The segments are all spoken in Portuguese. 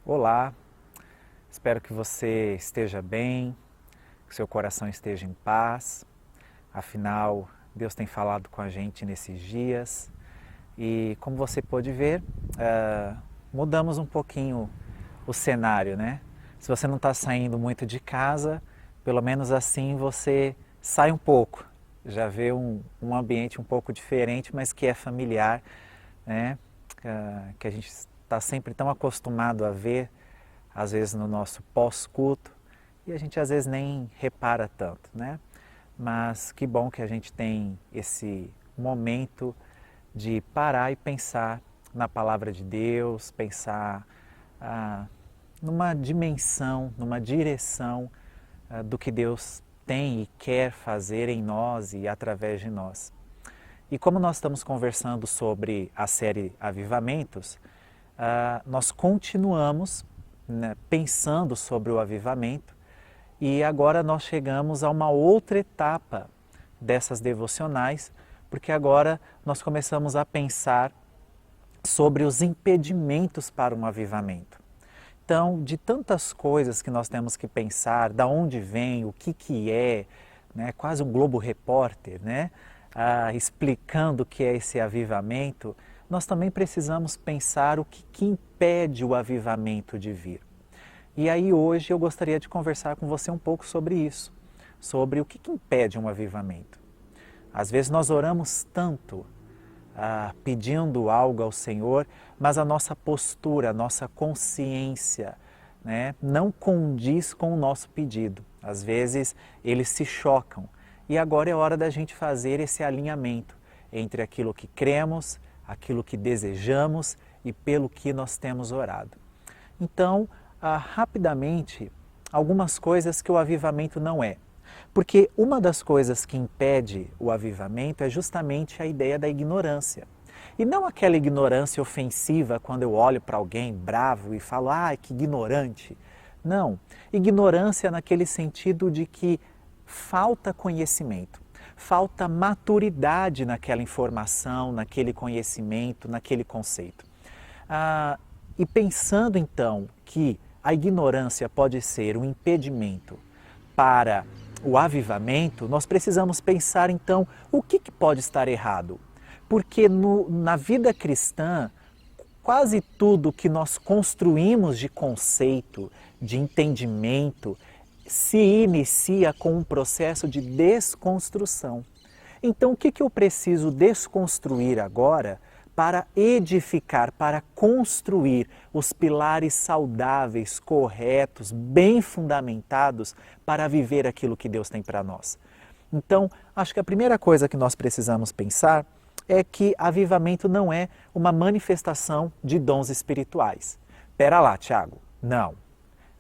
Olá, espero que você esteja bem, que seu coração esteja em paz. Afinal, Deus tem falado com a gente nesses dias e, como você pôde ver, mudamos um pouquinho o cenário, né? Se você não está saindo muito de casa, pelo menos assim você sai um pouco, já vê um ambiente um pouco diferente, mas que é familiar, né? Que a gente está sempre tão acostumado a ver, às vezes no nosso pós-culto, e a gente às vezes nem repara tanto, né? Mas que bom que a gente tem esse momento de parar e pensar na palavra de Deus, pensar numa dimensão, numa direção do que Deus tem e quer fazer em nós e através de nós. E como nós estamos conversando sobre a série Avivamentos, nós continuamos, né, pensando sobre o avivamento e agora nós chegamos a uma outra etapa dessas devocionais, porque agora nós começamos a pensar sobre os impedimentos para um avivamento. Então, de tantas coisas que nós temos que pensar, da onde vem, o que é, né, quase um Globo Repórter, né, explicando o que é esse avivamento, nós também precisamos pensar o que impede o avivamento de vir. E aí hoje eu gostaria de conversar com você um pouco sobre isso, sobre o que impede um avivamento. Às vezes nós oramos tanto, pedindo algo ao Senhor, mas a nossa postura, a nossa consciência, né, não condiz com o nosso pedido. Às vezes eles se chocam e agora é hora da gente fazer esse alinhamento entre aquilo que cremos, aquilo que desejamos e pelo que nós temos orado. Então, rapidamente, algumas coisas que o avivamento não é. Porque uma das coisas que impede o avivamento é justamente a ideia da ignorância. E não aquela ignorância ofensiva quando eu olho para alguém bravo e falo, que ignorante. Não, ignorância naquele sentido de que falta conhecimento, falta maturidade naquela informação, naquele conhecimento, naquele conceito. E pensando então que a ignorância pode ser um impedimento para o avivamento, nós precisamos pensar então o que pode estar errado. Porque na vida cristã, quase tudo que nós construímos de conceito, de entendimento, se inicia com um processo de desconstrução. Então, o que eu preciso desconstruir agora para edificar, para construir os pilares saudáveis, corretos, bem fundamentados para viver aquilo que Deus tem para nós? Então, acho que a primeira coisa que nós precisamos pensar é que avivamento não é uma manifestação de dons espirituais. Pera lá, Tiago, não.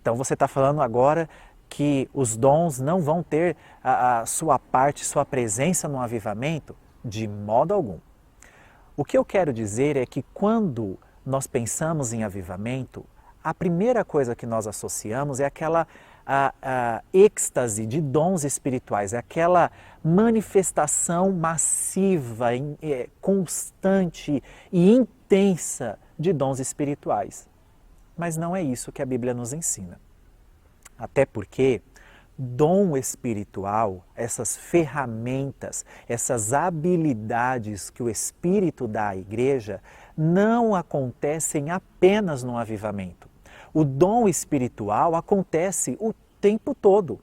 Então você está falando agora que os dons não vão ter a sua parte, sua presença no avivamento? De modo algum. O que eu quero dizer é que quando nós pensamos em avivamento, a primeira coisa que nós associamos é aquela êxtase de dons espirituais, é aquela manifestação massiva, constante e intensa de dons espirituais. Mas não é isso que a Bíblia nos ensina. Até porque dom espiritual, essas ferramentas, essas habilidades que o Espírito dá à igreja, não acontecem apenas no avivamento. O dom espiritual acontece o tempo todo.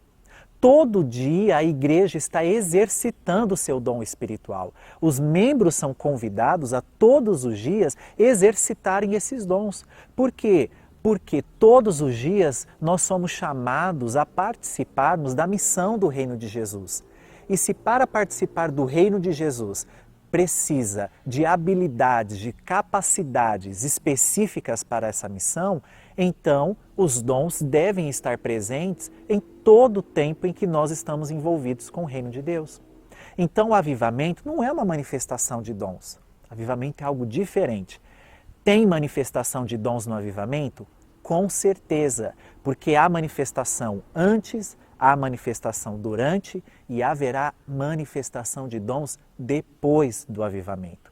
Todo dia a igreja está exercitando o seu dom espiritual. Os membros são convidados a todos os dias exercitarem esses dons. Por quê? Porque todos os dias nós somos chamados a participarmos da missão do Reino de Jesus. E se para participar do Reino de Jesus precisa de habilidades, de capacidades específicas para essa missão, então os dons devem estar presentes em todo o tempo em que nós estamos envolvidos com o Reino de Deus. Então o avivamento não é uma manifestação de dons. Avivamento é algo diferente. Tem manifestação de dons no avivamento? Com certeza, porque há manifestação antes, há manifestação durante e haverá manifestação de dons depois do avivamento.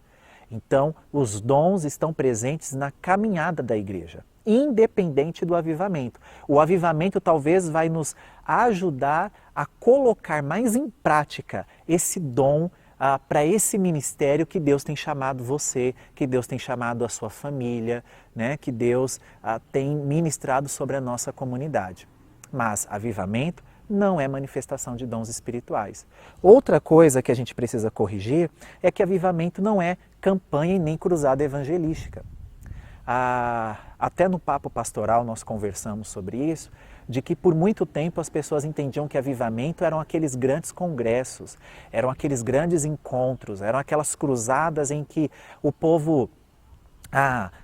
Então, os dons estão presentes na caminhada da igreja. independente do avivamento. O avivamento talvez vai nos ajudar a colocar mais em prática esse dom para esse ministério que Deus tem chamado você, que Deus tem chamado a sua família, né? Que Deus tem ministrado sobre a nossa comunidade. Mas avivamento não é manifestação de dons espirituais. Outra coisa que a gente precisa corrigir é que avivamento não é campanha e nem cruzada evangelística. Até no Papo Pastoral nós conversamos sobre isso, de que por muito tempo as pessoas entendiam que avivamento eram aqueles grandes congressos, eram aqueles grandes encontros, eram aquelas cruzadas em que o povo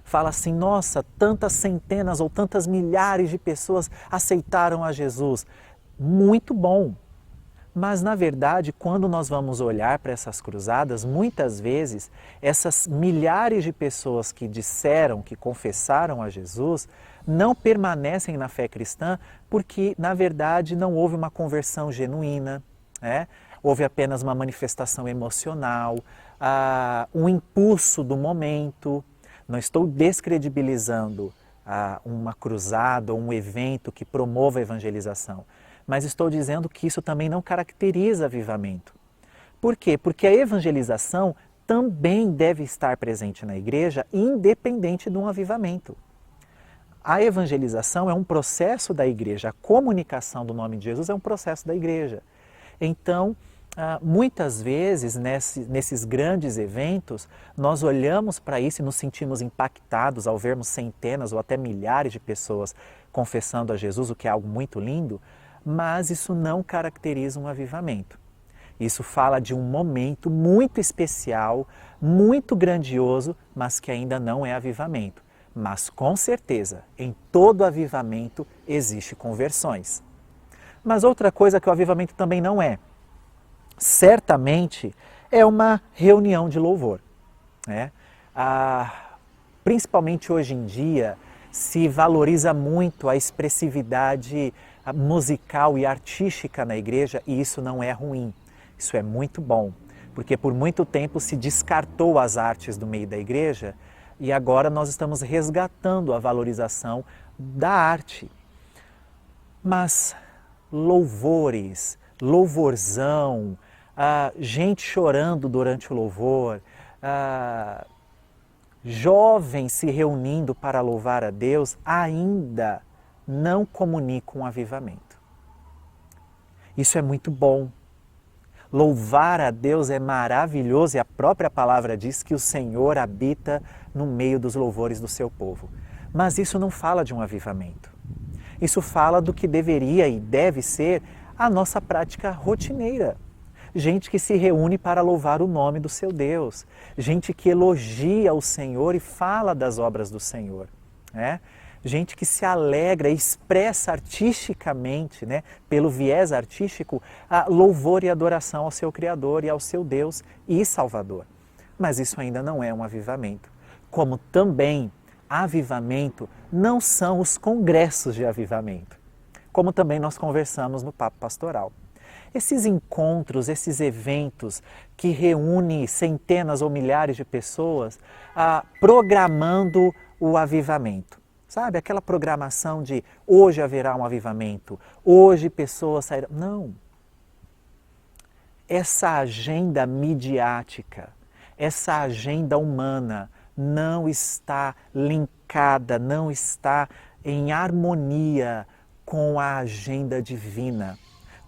fala assim, nossa, tantas centenas ou tantas milhares de pessoas aceitaram a Jesus. Muito bom. Mas, na verdade, quando nós vamos olhar para essas cruzadas, muitas vezes, essas milhares de pessoas que disseram, que confessaram a Jesus, não permanecem na fé cristã porque, na verdade, não houve uma conversão genuína, né? Houve apenas uma manifestação emocional, um impulso do momento. Não estou descredibilizando uma cruzada ou um evento que promova a evangelização, mas estou dizendo que isso também não caracteriza avivamento. Por quê? Porque a evangelização também deve estar presente na igreja, independente de um avivamento. A evangelização é um processo da igreja, a comunicação do nome de Jesus é um processo da igreja. Então, muitas vezes, nesses grandes eventos, nós olhamos para isso e nos sentimos impactados ao vermos centenas ou até milhares de pessoas confessando a Jesus, o que é algo muito lindo, mas isso não caracteriza um avivamento. Isso fala de um momento muito especial, muito grandioso, mas que ainda não é avivamento. Mas com certeza, em todo avivamento existe conversões. Mas outra coisa que o avivamento também não é, certamente é uma reunião de louvor, né? Principalmente hoje em dia se valoriza muito a expressividade musical e artística na igreja e isso não é ruim, isso é muito bom, porque por muito tempo se descartou as artes do meio da igreja e agora nós estamos resgatando a valorização da arte. Mas louvores, louvorzão, gente chorando durante o louvor, jovens se reunindo para louvar a Deus, ainda não comunicam um avivamento. Isso é muito bom. Louvar a Deus é maravilhoso e a própria palavra diz que o Senhor habita no meio dos louvores do seu povo. Mas isso não fala de um avivamento. Isso fala do que deveria e deve ser a nossa prática rotineira. Gente que se reúne para louvar o nome do seu Deus. Gente que elogia o Senhor e fala das obras do Senhor, né? Gente que se alegra, expressa artisticamente, né, pelo viés artístico, a louvor e adoração ao seu Criador e ao seu Deus e Salvador. Mas isso ainda não é um avivamento. Como também avivamento não são os congressos de avivamento. Como também nós conversamos no Papo Pastoral. Esses encontros, esses eventos que reúnem centenas ou milhares de pessoas programando o avivamento. Sabe, aquela programação de hoje haverá um avivamento, hoje pessoas sairão. Não. Essa agenda midiática, essa agenda humana não está linkada, não está em harmonia com a agenda divina,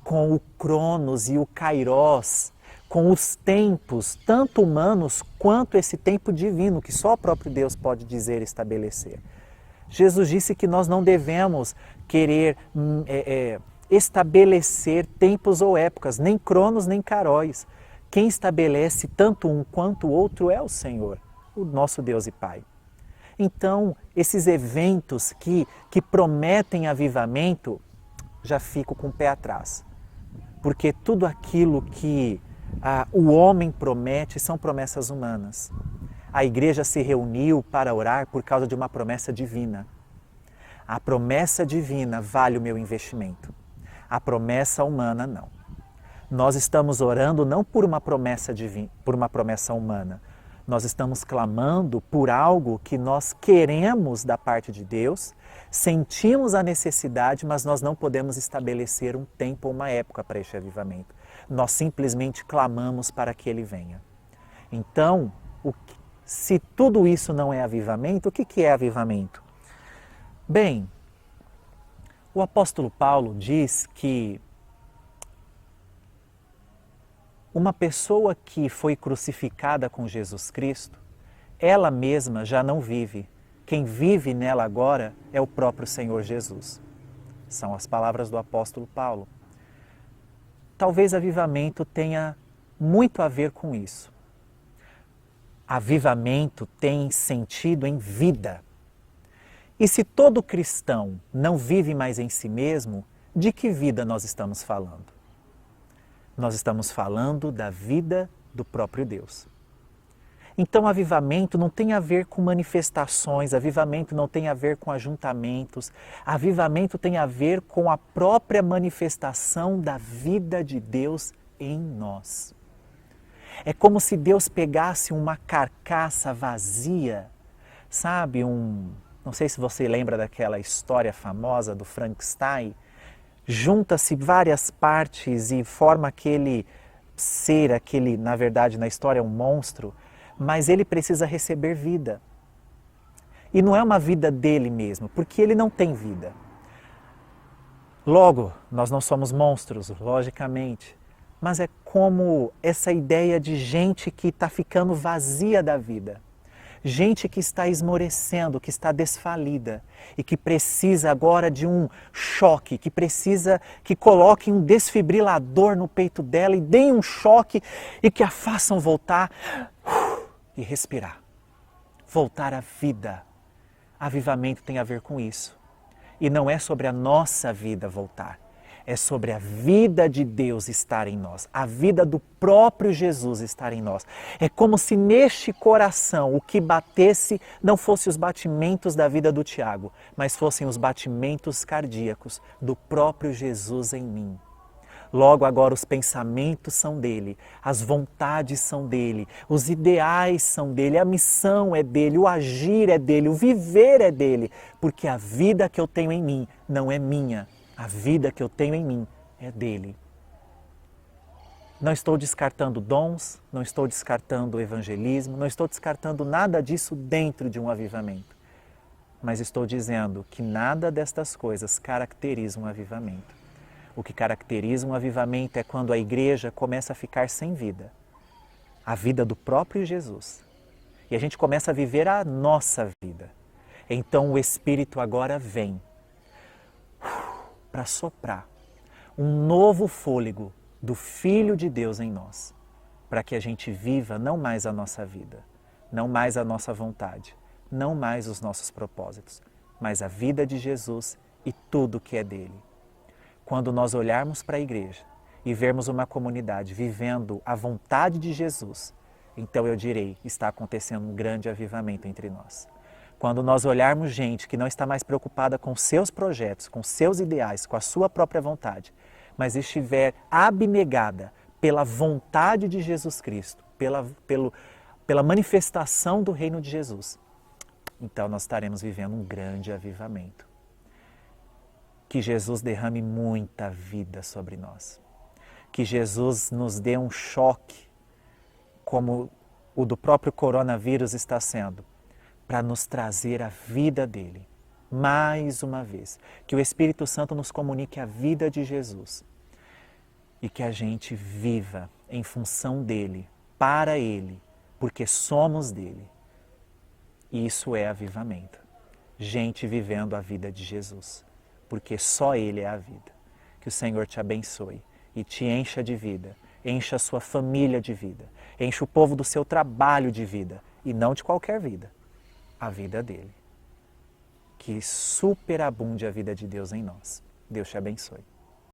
com o Cronos e o Kairos, com os tempos, tanto humanos quanto esse tempo divino, que só o próprio Deus pode dizer e estabelecer. Jesus disse que nós não devemos querer estabelecer tempos ou épocas, nem Cronos nem Kairos. Quem estabelece tanto um quanto o outro é o Senhor, o nosso Deus e Pai. Então, esses eventos que prometem avivamento, já fico com o pé atrás. Porque tudo aquilo que o homem promete são promessas humanas. A igreja se reuniu para orar por causa de uma promessa divina. A promessa divina vale o meu investimento. A promessa humana não. Nós estamos orando não por uma promessa divina, por uma promessa humana. Nós estamos clamando por algo que nós queremos da parte de Deus, sentimos a necessidade, mas nós não podemos estabelecer um tempo ou uma época para este avivamento. Nós simplesmente clamamos para que ele venha. Então, se tudo isso não é avivamento, o que é avivamento? Bem, o apóstolo Paulo diz que uma pessoa que foi crucificada com Jesus Cristo, ela mesma já não vive. Quem vive nela agora é o próprio Senhor Jesus. São as palavras do apóstolo Paulo. Talvez avivamento tenha muito a ver com isso. Avivamento tem sentido em vida. E se todo cristão não vive mais em si mesmo, de que vida nós estamos falando? Nós estamos falando da vida do próprio Deus. Então, avivamento não tem a ver com manifestações, avivamento não tem a ver com ajuntamentos, avivamento tem a ver com a própria manifestação da vida de Deus em nós. É como se Deus pegasse uma carcaça vazia, sabe? Não sei se você lembra daquela história famosa do Frankenstein. Junta-se várias partes e forma aquele ser, na verdade, na história é um monstro, mas ele precisa receber vida. E não é uma vida dele mesmo, porque ele não tem vida. Logo, nós não somos monstros, logicamente, mas é como essa ideia de gente que está ficando vazia da vida. Gente que está esmorecendo, que está desfalida e que precisa agora de um choque, que precisa que coloquem um desfibrilador no peito dela e deem um choque e que a façam voltar e respirar. Voltar à vida. Avivamento tem a ver com isso. E não é sobre a nossa vida voltar. É sobre a vida de Deus estar em nós, a vida do próprio Jesus estar em nós. É como se neste coração o que batesse não fosse os batimentos da vida do Tiago, mas fossem os batimentos cardíacos do próprio Jesus em mim. Logo agora os pensamentos são dele, as vontades são dele, os ideais são dele, a missão é dele, o agir é dele, o viver é dele, porque a vida que eu tenho em mim não é minha. A vida que eu tenho em mim é dele. Não estou descartando dons, não estou descartando o evangelismo, não estou descartando nada disso dentro de um avivamento. Mas estou dizendo que nada destas coisas caracteriza um avivamento. O que caracteriza um avivamento é quando a igreja começa a ficar sem vida. A vida do próprio Jesus. E a gente começa a viver a nossa vida. Então o Espírito agora vem para soprar um novo fôlego do Filho de Deus em nós, para que a gente viva não mais a nossa vida, não mais a nossa vontade, não mais os nossos propósitos, mas a vida de Jesus e tudo que é dele. Quando nós olharmos para a igreja e vermos uma comunidade vivendo a vontade de Jesus, então eu direi, está acontecendo um grande avivamento entre nós. Quando nós olharmos gente que não está mais preocupada com seus projetos, com seus ideais, com a sua própria vontade, mas estiver abnegada pela vontade de Jesus Cristo, pela manifestação do reino de Jesus, então nós estaremos vivendo um grande avivamento. Que Jesus derrame muita vida sobre nós. Que Jesus nos dê um choque, como o do próprio coronavírus está sendo, para nos trazer a vida dele. Mais uma vez, que o Espírito Santo nos comunique a vida de Jesus e que a gente viva em função dele, para ele, porque somos dele. E isso é avivamento. Gente vivendo a vida de Jesus, porque só ele é a vida. Que o Senhor te abençoe e te encha de vida, encha a sua família de vida, encha o povo do seu trabalho de vida e não de qualquer vida. A vida dele. Que superabunde a vida de Deus em nós. Deus te abençoe.